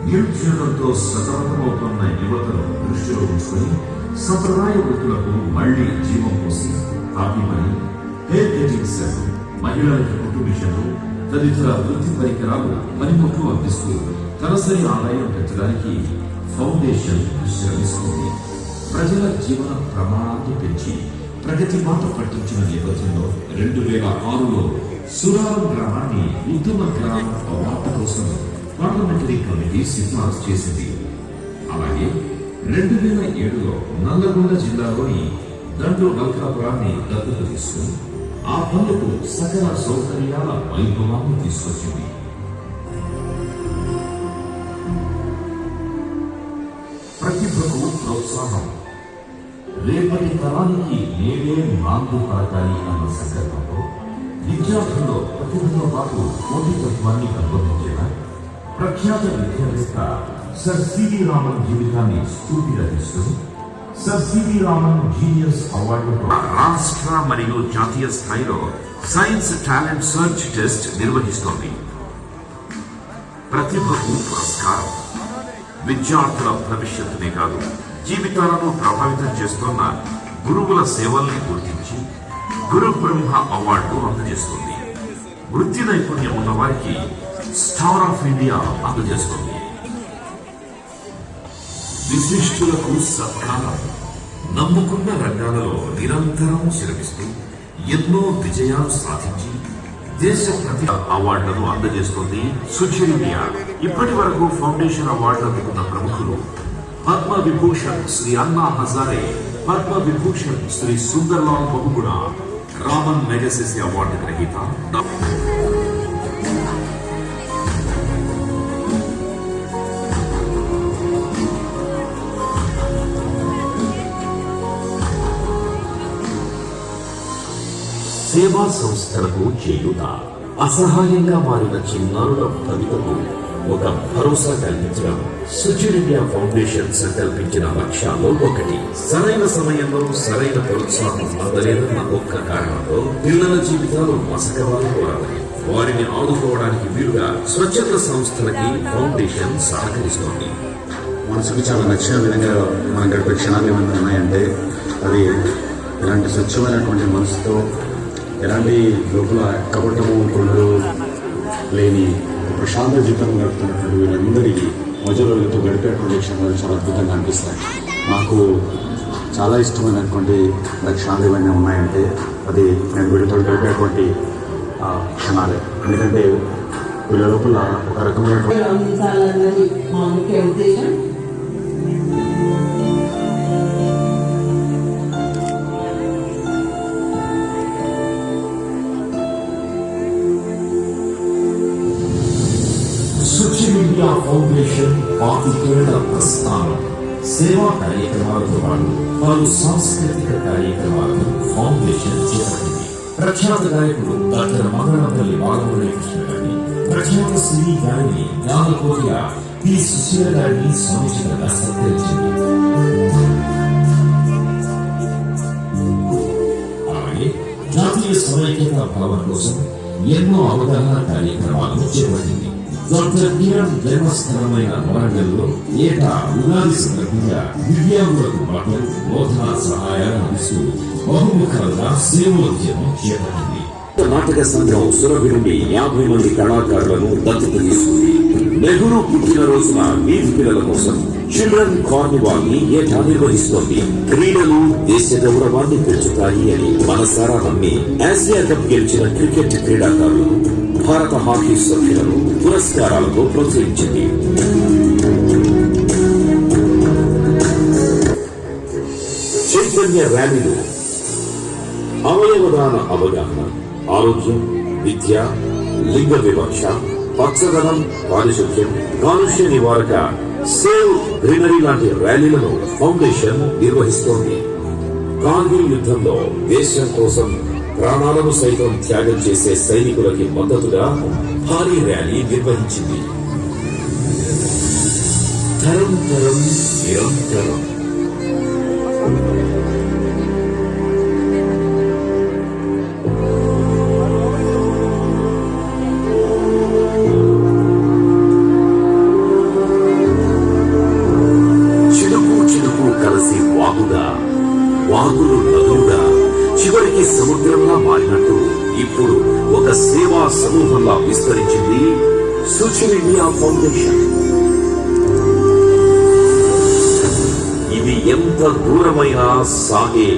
నిరుద్యోగంతో సతమతమవుతున్న యువతను దృష్టిలో ఉంచుకొని సంప్రదాయ వృత్తులకు మళ్లీ జీవం పోసి తాపిమని హెయిర్ కటింగ్ సెట్, మహిళలకి కుట్టు మిషన్లు తదితర వృత్తి పరికరాలు పనిముట్లు అందిస్తూ తలసరి ఆదాయం పెంచడానికి ఫౌండేషన్ శ్రమిస్తుంది. ప్రజల జీవన ప్రమాణాన్ని పెంచి ప్రగతి బాట పట్టించిన నేపథ్యంలో 2006లో సురారం గ్రామాన్ని ఉత్తమ గ్రామ అవార్డు కోసం పార్లమెంటరీ కమిటీ సిఫార్సు చేసింది. అలాగే 2007లో నల్లగొండ జిల్లాలోని దండు నల్కాపురాన్ని దత్తత తీసుకుని ఆ పనులకు సకల సౌకర్యాల వైభవాన్ని తీసుకొచ్చింది. ప్రతిభకు ప్రోత్సాహం, రేపటి తరానికి నేడే నాంది పలకాలి అన్న సంకల్పంతో విద్యార్థుల్లో ప్రతిభతో పాటు పోటీతత్వాన్ని పెంపొందించిన ప్రఖ్యాత విద్యావేత్త సర్ సివి రామన్ జీవితాన్ని స్ఫూర్తిగా తీసుకుని సర్ సివి రామన్ జీనియస్ అవార్డుతో రాష్ట్ర మరియు జాతీయ స్థాయిలో సైన్స్ టాలెంట్ సర్చ్ టెస్ట్ నిర్వహిస్తోంది. ప్రతిభకు పురస్కారం విద్యార్థుల భవిష్యత్తునే కాదు, జీవితాలను ప్రభావితం చేస్తున్న గురువుల సేవల్ని గుర్తించి గురు బ్రహ్మ అవార్డు అందజేస్తుంది. వృత్తి నైపుణ్యం ఉన్న వారికి స్టార్ ఆఫ్ ఇండియా అందజేస్తుంది. విశిష్టులకు సత్కారం, నమ్ముకున్న రంగాలలో నిరంతరం శ్రమిస్తూ ఎన్నో విజయాలు సాధించి దేశ ప్రతి అవార్డులను అందజేస్తుంది సుచిర్ ఇండియా. ఇప్పటి వరకు ఫౌండేషన్ అవార్డు అందుకున్న ప్రముఖులు పద్మ విభూషణ్ శ్రీ అన్నా హజారే, పద్మ విభూషణ్ శ్రీ సుందర్లాల్ బహుగుణ, రామన్ మెగసెసీ అవార్డు గ్రహీత సేవా సంస్థలకు చేయూత, అసహాయంగా మారిన చిన్నారుల భవితకు ఒక భరోసా కల్పించడం సుచిర్ ఇండియా ఫౌండేషన్ సంకల్పించిన లక్ష్యాల్లో ఒకటి. సరైన సమయంలో సరైన ప్రోత్సాహం అందలేదన్న ఒక్క కారణంతో పిల్లల జీవితాలు మసకబారిపోరాలని వారిని ఆదుకోవడానికి వీలుగా స్వచ్ఛంద సంస్థలకి ఫౌండేషన్ సహకరిస్తోంది. మనసుకు చాలా నచ్చిన విధంగా మనం గడిపే క్షణాలు ఏమైనా ఉన్నాయంటే అది ఇలాంటి స్వచ్ఛమైనటువంటి మనసుతో ఎలాంటి లోపల కపటము కొండలు లేని ప్రశాంత జీవితం గడుపుతున్నటువంటి వీళ్ళందరికీ మధ్యలో వీళ్ళతో గడిపేటువంటి క్షణాలు చాలా అద్భుతంగా అనిపిస్తాయి. నాకు చాలా ఇష్టమైనటువంటి క్షణాలు ఏమైనా ఉన్నాయంటే అది నేను వీళ్ళతో గడిపేటువంటి క్షణాలే. ఎందుకంటే వీళ్ళ లోపల ఒక రకమైనటువంటి సుచిర్ ఇండియా ఫౌండేషన్ 25 ఏళ్ల ప్రస్థానం, సేవా కార్యక్రమాలతో పాటు పలు సాంస్కృతిక కార్యక్రమాలను ఫౌండేషన్ చేపట్టింది. ప్రఖ్యాత గాయకుడు డాక్టర్ మంగళంపల్లి బాలమురళీకృష్ణ గారిని, ప్రఖ్యాత సినీ గాయని జ్ఞానకోటిగా పి సుశీల గారిని సముచితంగా సత్కరించింది. అలాగే జాతీయ సమైక్యత భావన కోసం ఎన్నో అవగాహన కార్యక్రమాలను చేపట్టింది. డాక్టర్ కిరణ్ జన్మస్థలమైన వరంగల్లో ఏటా ఉగాది సందర్భంగా దివ్యాంగులకు బట్టలు, బోధన సహాయాలు అందిస్తూ బహుముఖంగా సేవోద్యమం చేపట్టింది. నాటక సంఘం సురభి నుండి 50 మంది కళాకారులను దత్తత తీసుకుంది. నెహ్రూ పుట్టినరోజున వీధి పిల్లల కోసం చిల్డ్రన్ కార్నివాల్ ని ఏటా నిర్వహిస్తోంది. క్రీడలు దేశ గౌరవాన్ని పెంచుతాయి అని మనసారా నమ్మి ఆసియా కప్ గెలిచిన క్రికెట్ క్రీడాకారులను, భారత హాకీ సభ్యులను పురస్కారాలతో ప్రోత్సహించింది. చైతన్య ర్యాలీలు, అవయవదాన అవగాహన, ఆరోగ్యం, విద్య, లింగ వివక్ష, పచ్చదనం, పారిశుద్ధ్యం, కాలుష్య నివారక, సేవ్ గ్రీనరీ లాంటి ర్యాలీలను ఫౌండేషన్ నిర్వహిస్తోంది. కార్గిల్ యుద్ధంలో దేశం కోసం ప్రాణాలను సైతం త్యాగం చేసే సైనికులకి మద్దతుగా భారీ ర్యాలీ నిర్వహించింది. తరం తరం నిరంతరం. తావుగా, వాగులు నదులుగా, చివరికి సముద్రంగా మారినట్టు ఇప్పుడు ఒక సేవా సమూహంగా విస్తరించింది సుచిల్ ఇండియా ఫౌండేషన్. ఇది ఎంత దూరమైనా సాగే